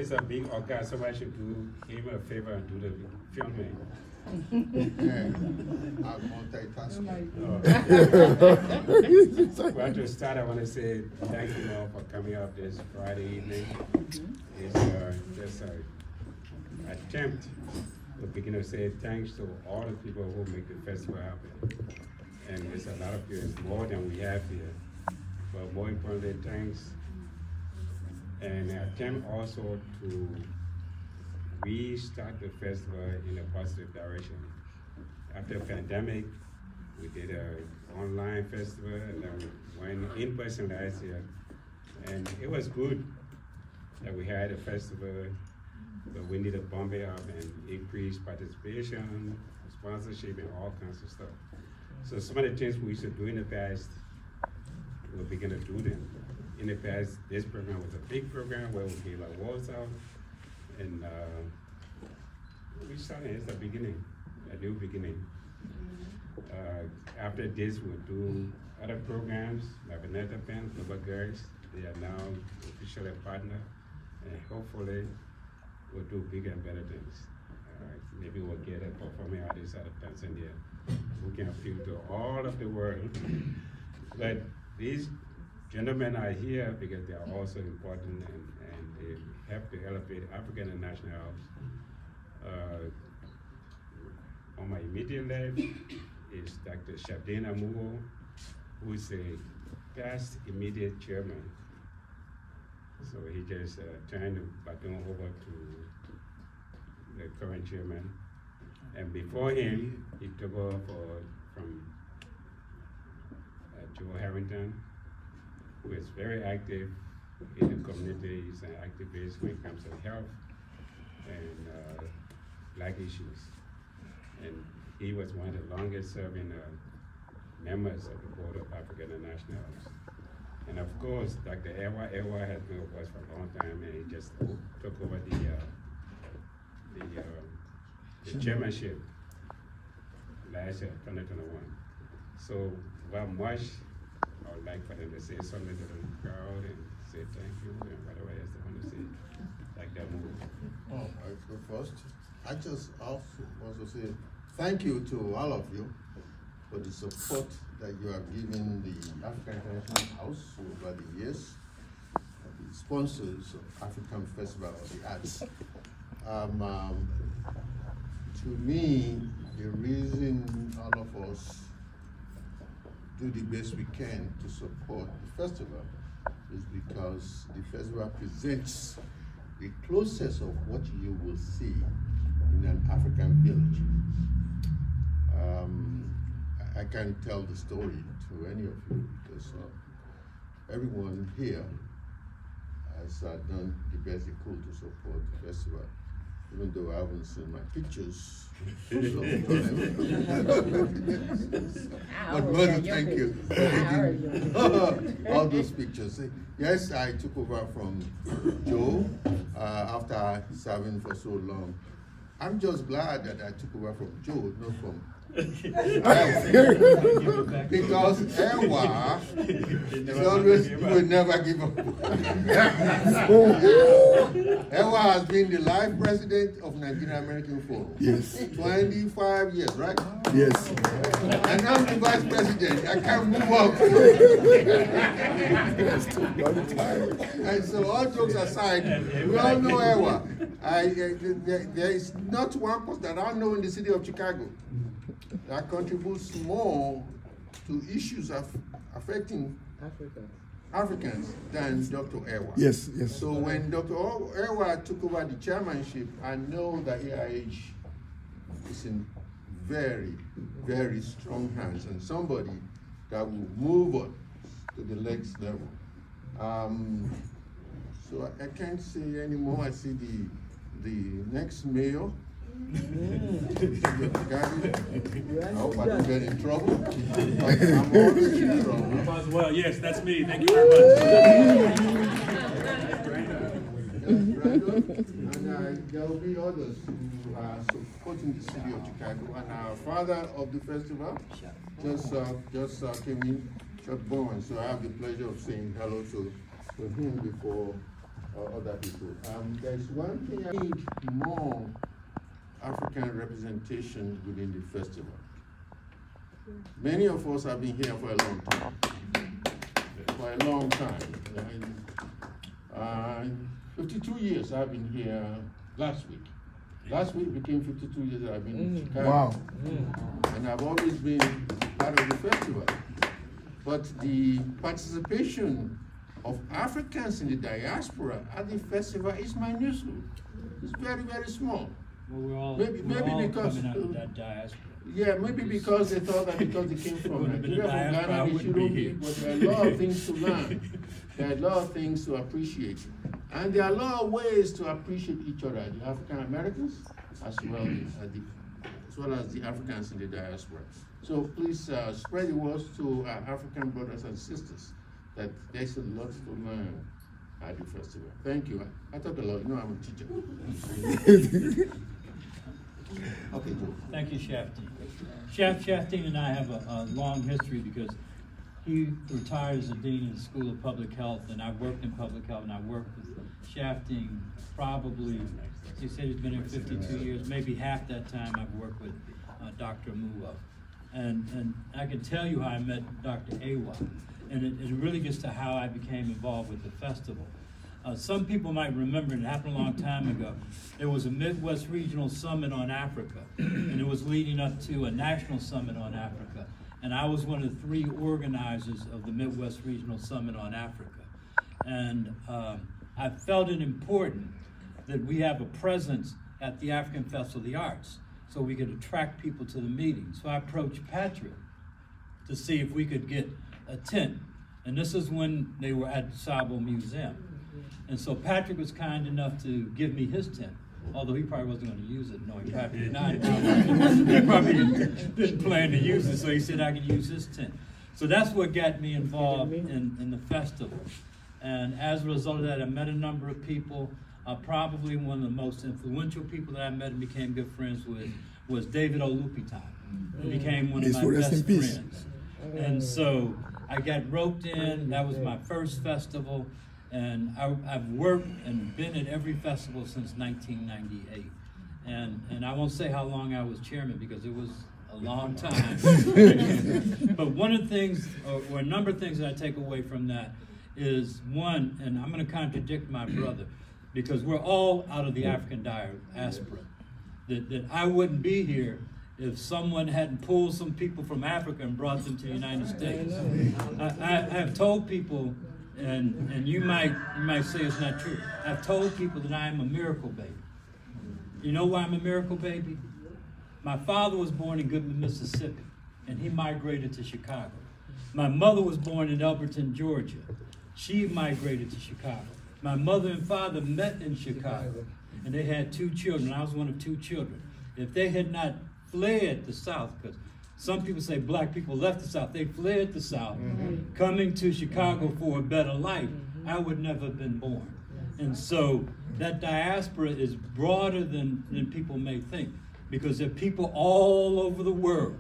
is a big organ. Somebody should do him a favor and do the filming. Yeah, I'm multitasking. Well, to start, I want to say thank you all for coming up this Friday evening. It's just an attempt to begin to say thanks to all the people who make the festival happen. And there's a lot of you, it's more than we have here. But more importantly, thanks. And an attempt also to restart the festival in a positive direction. After the pandemic, we did an online festival and then we went in person last year. And it was good that we had a festival, but we need to bump it up and increase participation, sponsorship, and all kinds of stuff. So some of the things we used to do in the past, we're beginning to do them. In the past, this program was a big program where we gave awards out, and we started, it's the beginning, a new beginning. After this, we'll do other programs, like Another Band, Global Girls. They are now officially a partner, and hopefully we'll do bigger and better things. Maybe we'll get a performing artist out of Tanzania who can appeal to all of the world. But these gentlemen are here because they are also important and they help to elevate African and national arts. On my immediate left is Dr. Shabdin Amuwo, who is a past immediate chairman. So he just turned the baton over to the current chairman. And before him, he took over from Joe Harrington, who is very active in the community. He's an activist when it comes to health and black issues. And he was one of the longest serving members of the Board of African and National Arts. And of course, Dr. Ewa has been with us for a long time, and he just took over the chairmanship last year, 2021. So, without much, I would like for them to say something to the crowd and say thank you and whatever else they want to say, like that move. Oh, I go first. I just also want to say thank you to all of you for the support that you have given the African International House over the years, the sponsors of African Festival of the Arts. To me, the reason all of us do the best we can to support the festival is because the festival presents the closest of what you will see in an African village. I can't tell the story to any of you because everyone here has done the best they could to support the festival, even though I haven't seen my pictures. But Mother, thank you all those pictures. Yes, I took over from Joe after serving for so long. I'm just glad that I took over from Joe, not from because Ewa will never give up. Ewa has been the life president of Nigerian American Forum. Yes. 25 years, right? Yes. And I'm the vice president. I can't move up. And so all jokes aside, we all know Ewa. There is not one person that I know in the city of Chicago that contributes more to issues affecting Africans than Dr. Ewa. Yes, yes. So when Dr. Ewa took over the chairmanship, I know that AIH is in very, very strong hands and somebody that will move on to the next level. So I can't say anymore. I see the next mayor. I hope I don't get in trouble. I'm always in trouble. As well, yes, that's me. Thank you very much. And there will be others who are supporting the city of Chicago. And our father of the festival just came in, Chuck Bowen. So I have the pleasure of saying hello to him before other people. There's one thing I need more African representation within the festival. Many of us have been here for a long time. For a long time. 52 years I've been here last week. Last week became 52 years that I've been in Chicago. Wow. And I've always been part of the festival. But the participation of Africans in the diaspora at the festival is minuscule. It's very, very small. Well, we're all Maybe because coming out of that diaspora. yeah, maybe because they thought that because they came from Wouldn't have been a Nigeria, from diaspora, I Ghana, they wouldn't shouldn't be be, here. but there are a lot of things to learn. There are a lot of things to appreciate. And there are a lot of ways to appreciate each other, the African Americans as well as the Africans in the diaspora. So please spread the word to our African brothers and sisters that there's a lot to learn at the festival. Thank you. I talk a lot, you know I'm a teacher. Okay, Joe. Thank you, Shafteen. Shafteen and I have a long history because he retired as a dean of the School of Public Health, and I worked in public health, and I worked with Shafteen probably, he said he's been here 52 years, maybe half that time I've worked with Dr. Amuwo. And I can tell you how I met Dr. Awa, and it really gets to how I became involved with the festival. Some people might remember, it happened a long time ago, there was a Midwest Regional Summit on Africa, and it was leading up to a National Summit on Africa. And I was one of the 3 organizers of the Midwest Regional Summit on Africa. And I felt it important that we have a presence at the African Festival of the Arts so we could attract people to the meeting. So I approached Patrick to see if we could get a tent. And this is when they were at the Sabo Museum. And so Patrick was kind enough to give me his tent, although he probably wasn't going to use it, knowing Patrick and I. He probably didn't plan to use it, so he said I could use his tent. So that's what got me involved in the festival. And as a result of that, I met a number of people. Probably one of the most influential people that I met and became good friends with was David Olupitan. He became one of my best friends. And so I got roped in. That was my first festival. And I've worked and been at every festival since 1998. And I won't say how long I was chairman because it was a long time. But one of the things, or a number of things that I take away from that is one, and I'm going to contradict my brother, because we're all out of the African diaspora. That I wouldn't be here if someone hadn't pulled some people from Africa and brought them to the United States. I have told people, and you might say it's not true, I've told people that I am a miracle baby. You know why I'm a miracle baby? My father was born in Goodman, Mississippi, and he migrated to Chicago. My mother was born in Elberton, Georgia. She migrated to Chicago. My mother and father met in Chicago, and they had 2 children. I was one of 2 children. If they had not fled the South, because some people say black people left the South, they fled the South, coming to Chicago for a better life, I would never have been born. And so that diaspora is broader than people may think, because there are people all over the world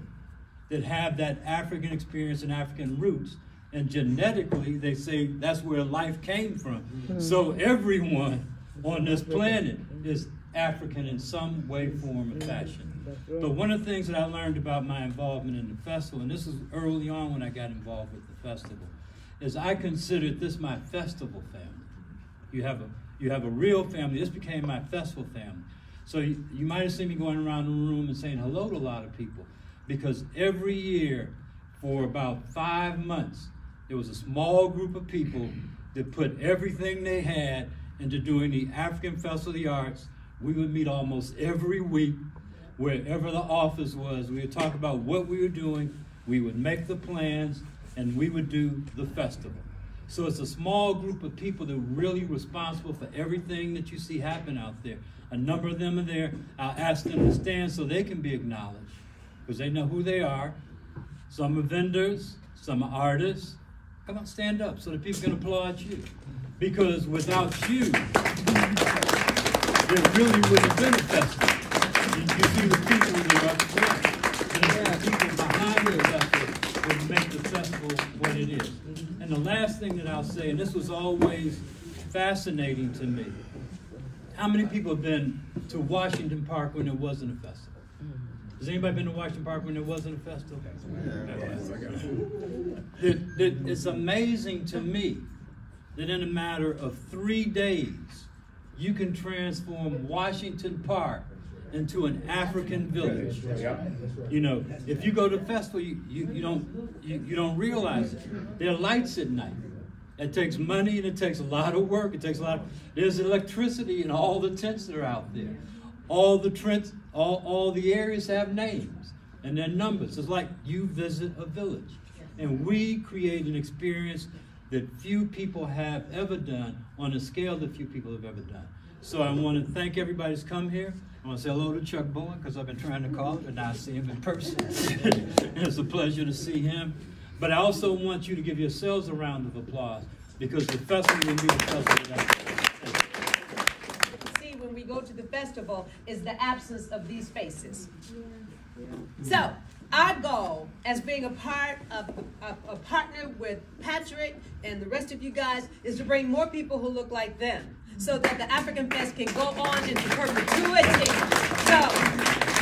that have that African experience and African roots. And genetically, they say that's where life came from. So everyone on this planet is African in some way, form, or fashion. But one of the things that I learned about my involvement in the festival, and this was early on when I got involved with the festival, is I considered this my festival family. You have a real family. This became my festival family. So you might have seen me going around the room and saying hello to a lot of people, because every year for about 5 months, there was a small group of people that put everything they had into doing the African Festival of the Arts. We would meet almost every week, wherever the office was. We would talk about what we were doing. We would make the plans, and we would do the festival. So it's a small group of people that are really responsible for everything that you see happen out there. A number of them are there. I'll ask them to stand so they can be acknowledged, because they know who they are. Some are vendors, some are artists. Come on, stand up so that people can applaud you. Because without you, there really would have been a festival. You see the people that are up front, and it's the people behind the festival that make the festival what it is. And the last thing that I'll say, and this was always fascinating to me. How many people have been to Washington Park when there wasn't a festival? Has anybody been to Washington Park when there wasn't a festival? It's amazing to me that in a matter of 3 days, you can transform Washington Park into an African village. You know, if you go to the festival, you don't realize it. There are lights at night. It takes money and it takes a lot of work. It takes a lot. There's electricity in all the tents that are out there. All the areas have names and their numbers. It's like you visit a village, and we create an experience that few people have ever done on a scale that few people have ever done. So I want to thank everybody who's come here. I want to say hello to Chuck Bowen, because I've been trying to call him, but now I see him in person. It's a pleasure to see him. But I also want you to give yourselves a round of applause, because the festival will be the festival that see when we go to the festival is the absence of these faces. So our goal as being a part of a partner with Patrick and the rest of you guys is to bring more people who look like them, so that the African Fest can go on into perpetuity. So,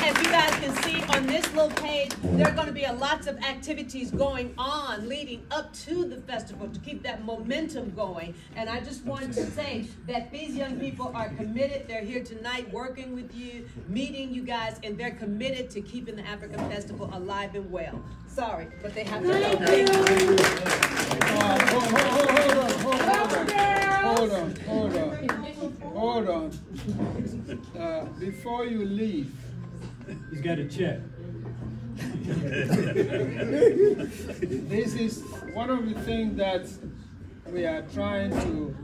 as you guys can see on this little page, there are going to be lots of activities going on leading up to the festival to keep that momentum going. And I just wanted to say that these young people are committed. They're here tonight working with you, meeting you guys, and they're committed to keeping the African Festival alive and well. Sorry, but they have to go. Hold on. Before you leave, he's got a check. This is one of the things that we are trying to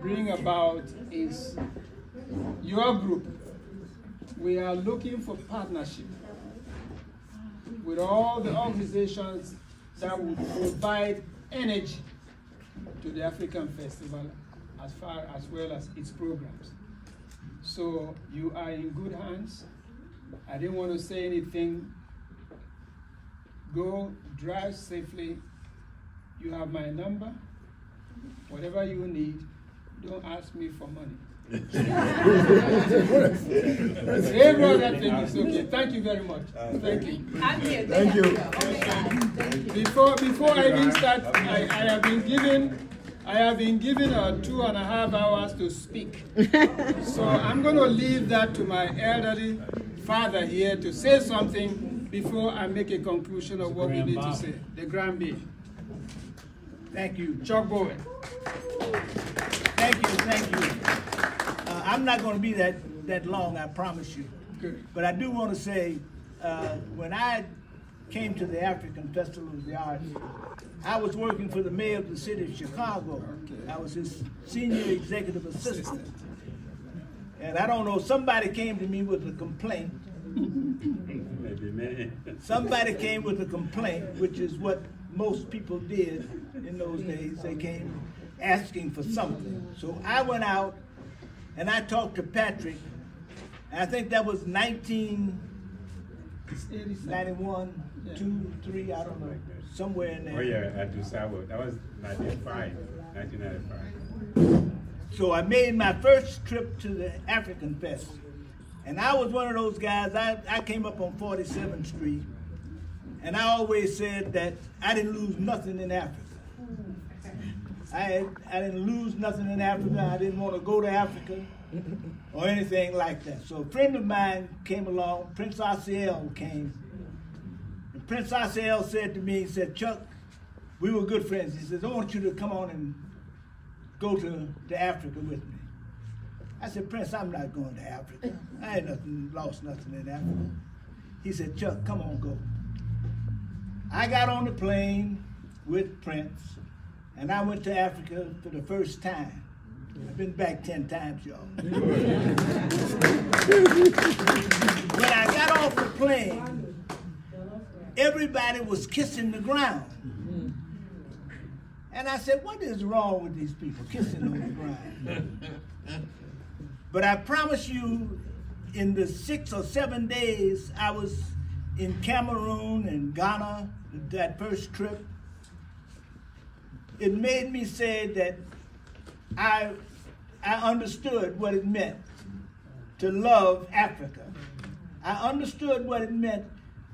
bring about is your group. We are looking for partnership with all the organizations that will provide energy to the African Festival as well as its programs. So you are in good hands. I didn't want to say anything. Go, drive safely. You have my number. Whatever you need, don't ask me for money. Every other thing is okay. Thank you very much. Thank you. I'm here. Thank you. Before I even start, I have been given 2.5 hours to speak. So I'm going to leave that to my elderly father here to say something before I make a conclusion of what we need to say. The Grandbaby. Thank you. Chuck Bowen. Thank you. I'm not going to be that long, I promise you. Good. But I do want to say, when I came to the African Festival of the Arts, I was working for the mayor of the city of Chicago. Okay. I was his senior executive assistant. And I don't know, somebody came to me with a complaint. Maybe me. Somebody came with a complaint, which is what most people did in those days. They came asking for something. So I went out and I talked to Patrick. And I think that was 1991, 2, 3, I don't know, somewhere in there. Oh yeah, at Dusabo. That was 1995. So I made my first trip to the African Fest. And I was one of those guys, I came up on 47th Street, and I always said that I didn't lose nothing in Africa. I didn't lose nothing in Africa. I didn't want to go to Africa or anything like that. So a friend of mine came along, Prince Asiel came. And Prince Asiel said to me, he said, Chuck, we were good friends. He says, I want you to come on and go to Africa with me. I said, Prince, I'm not going to Africa. I ain't lost nothing in Africa. He said, Chuck, come on, go. I got on the plane with Prince, and I went to Africa for the first time. I've been back 10 times, y'all. When I got off the plane, everybody was kissing the ground. And I said, what is wrong with these people kissing on the ground? But I promise you, in the 6 or 7 days I was in Cameroon and Ghana, that first trip, it made me say that I understood what it meant to love Africa. I understood what it meant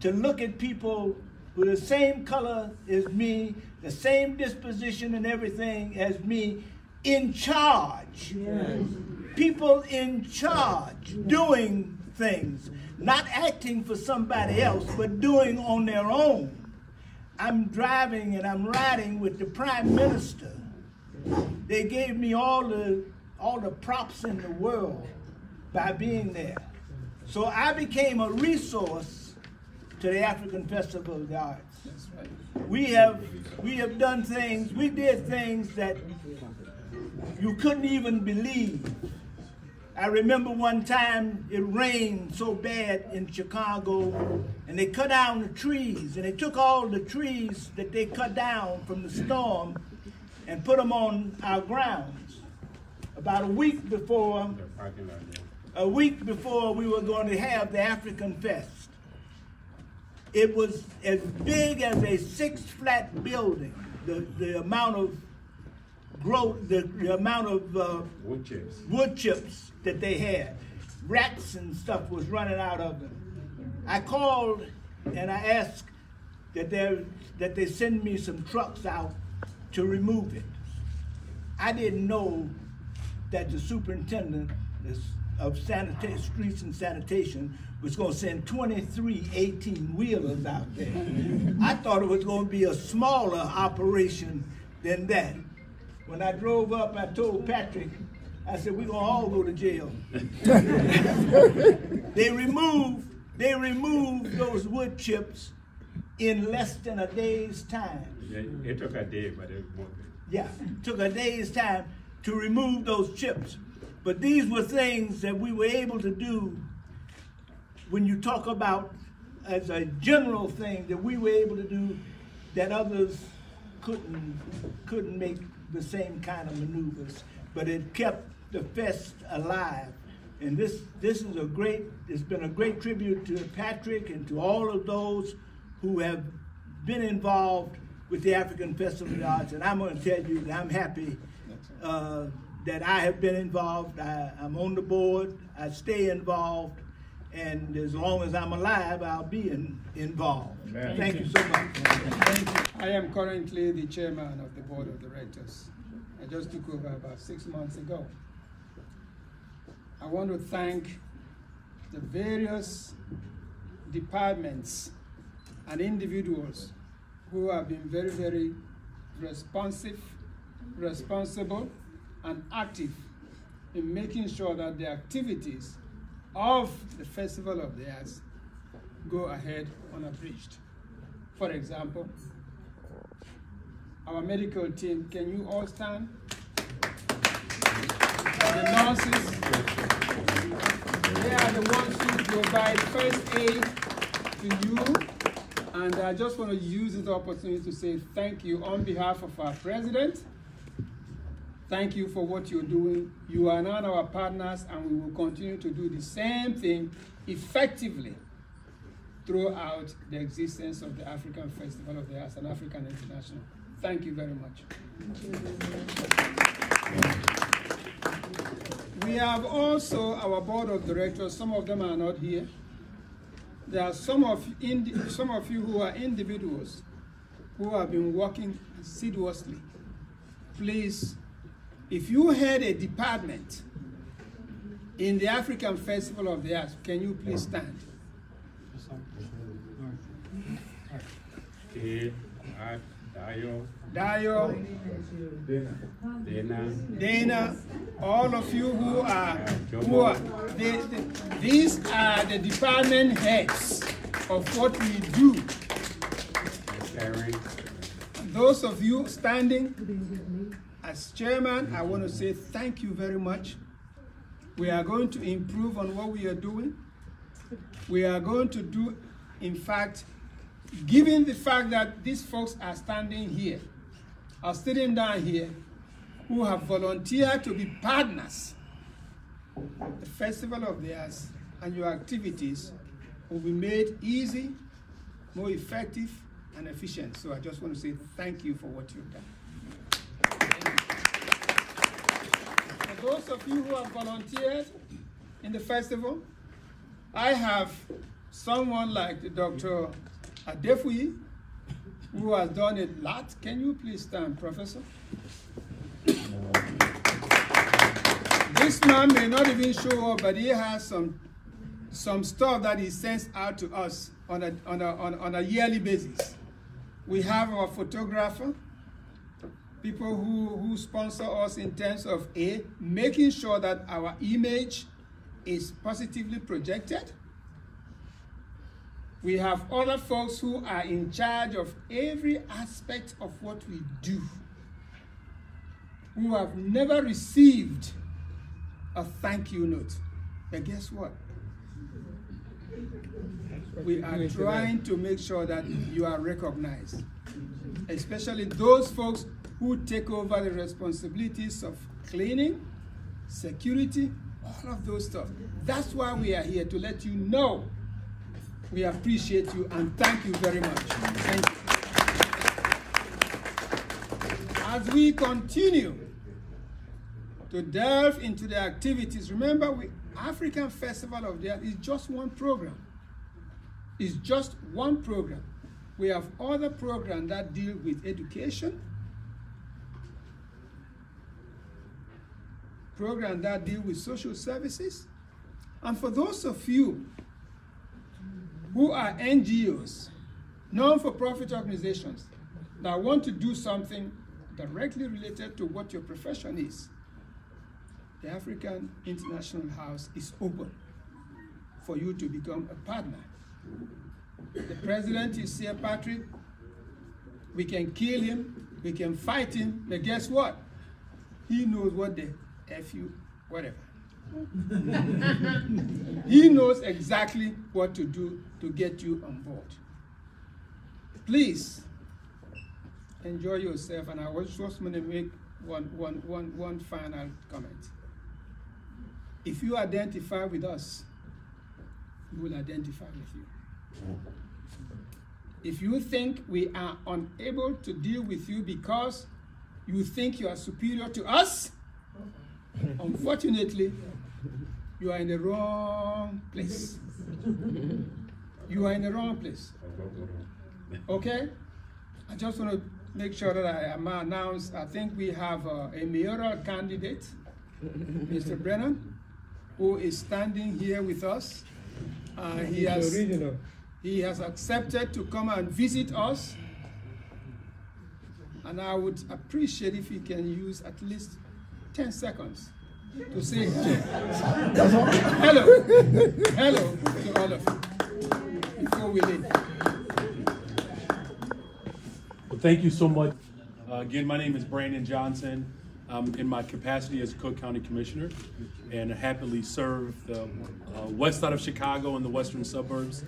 to look at people with the same color as me, the same disposition and everything as me, in charge. Yes. People in charge, doing things, not acting for somebody else, but doing on their own. I'm driving and I'm riding with the Prime Minister. They gave me all the props in the world by being there. So I became a resource to the African Festival of the Arts. That's right. We have done things, we did things that you couldn't even believe. I remember one time it rained so bad in Chicago, and they cut down the trees, and they took all the trees that they cut down from the storm and put them on our grounds. About a week before we were going to have the African Fest. It was as big as a 6-flat building. The amount of growth, the amount of wood chips that they had. Rats and stuff was running out of them. I called and I asked that they send me some trucks out to remove it. I didn't know that the superintendent of streets and sanitation was going to send 23 18-wheelers out there. I thought it was going to be a smaller operation than that. When I drove up, I told Patrick, I said, we're going to all go to jail. They removed those wood chips in less than a day's time. Yeah, it took a day, but it moved it. Yeah, it took a day's time to remove those chips. But these were things that we were able to do when you talk about as a general thing that we were able to do that others couldn't make the same kind of maneuvers. But it kept the fest alive. And this is it's been a great tribute to Patrick and to all of those who have been involved with the African Festival of the Arts. And I'm going to tell you that I'm happy that I have been involved. I'm on the board, I stay involved, and as long as I'm alive, I'll be involved. Thank you so much. I am currently the chairman of the board of directors. I just took over about 6 months ago. I want to thank the various departments and individuals who have been very, very responsive, responsible, and active in making sure that the activities of the Festival of the Arts go ahead unabridged. For example, our medical team, can you all stand? The nurses, they are the ones who provide first aid to you. And I just want to use this opportunity to say thank you on behalf of our president. Thank you for what you're doing. You are now our partners, and we will continue to do the same thing effectively throughout the existence of the African Festival of the Arts and African International. Thank you very much. We have also our board of directors. Some of them are not here. There are some of you who are individuals who have been working assiduously. Please, if you head a department in the African Festival of the Arts, can you please stand? Dayo, Dana, all of you who are these are the department heads of what we do. Those of you standing as chairman, I want to say thank you very much. We are going to improve on what we are doing. We are going to do, in fact, given the fact that these folks are standing here, are sitting down here, who have volunteered to be partners, the Festival of the Arts and your activities will be made easy, more effective, and efficient. So I just want to say thank you for what you've done. those of you who have volunteered in the festival, I have someone like Dr. Adefuyi, who has done a lot. Can you please stand, Professor? This man may not even show up, but he has some stuff that he sends out to us on a yearly basis. We have our photographer, people who sponsor us in terms of making sure that our image is positively projected. We have other folks who are in charge of every aspect of what we do, who have never received a thank you note. But guess what? We are trying to make sure that you are recognized, especially those folks who take over the responsibilities of cleaning, security, all of those stuff. That's why we are here, to let you know we appreciate you and thank you very much. Thank you. As we continue to delve into the activities, remember, African Festival of the Arts is just one program. It's just one program. We have other programs that deal with education, programs that deal with social services, and for those of you who are NGOs, non-for-profit organizations, that want to do something directly related to what your profession is, the African International House is open for you to become a partner. The president is here, Patrick. We can kill him, we can fight him, but guess what? He knows what the F you, whatever. He knows exactly what to do to get you on board. Please enjoy yourself, and I was just going to make one final comment. If you identify with us, we will identify with you. If you think we are unable to deal with you because you think you are superior to us, unfortunately, you are in the wrong place. You are in the wrong place. Okay? I just want to make sure that I announce, I think we have a mayoral candidate, Mr. Brennan, who is standing here with us. He has accepted to come and visit us. And I would appreciate if he can use at least 10 seconds to say hello to all of you before we leave. Well, thank you so much. Again, my name is Brandon Johnson. I'm in my capacity as Cook County Commissioner, and I happily serve the west side of Chicago and the western suburbs.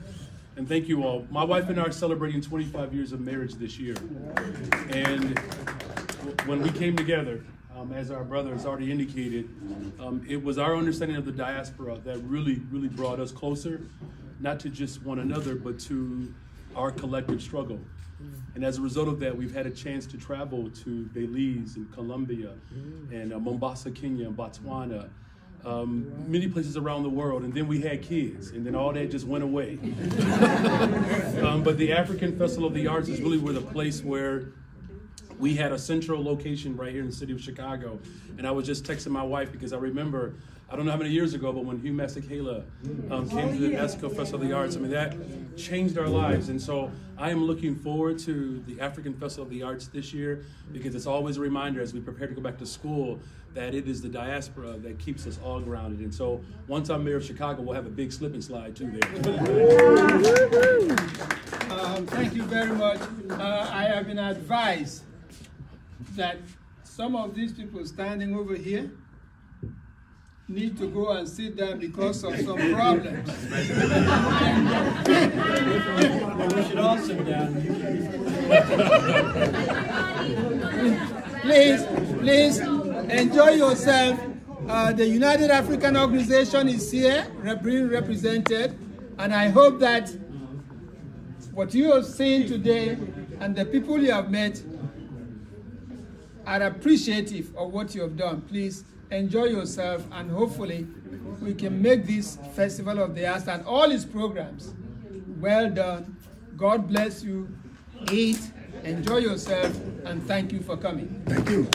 And thank you all. My wife and I are celebrating 25 years of marriage this year. And when we came together, as our brother has already indicated, it was our understanding of the diaspora that really brought us closer, not to just one another, but to our collective struggle. And as a result of that, we've had a chance to travel to Belize and Colombia and Mombasa, Kenya, and Botswana, many places around the world. And then we had kids, and then all that just went away. But the African Festival of the Arts is really the place where we had a central location right here in the city of Chicago. And I was just texting my wife because I remember, I don't know how many years ago, but when Hugh Masekela came to the African Festival of the Arts, I mean, that changed our lives. And so I am looking forward to the African Festival of the Arts this year, because it's always a reminder as we prepare to go back to school that it is the diaspora that keeps us all grounded. And so once I'm mayor of Chicago, we'll have a big slip and slide too there. Thank you very much. I have been advised that some of these people standing over here need to go and sit down because of some problems. We should all sit down. Please enjoy yourself. The United African Organization is here, being represented, and I hope that what you have seen today and the people you have met are appreciative of what you have done. Please enjoy yourself, and hopefully we can make this Festival of the Arts and all its programs well done. God bless you. Eat, enjoy yourself, and thank you for coming. Thank you.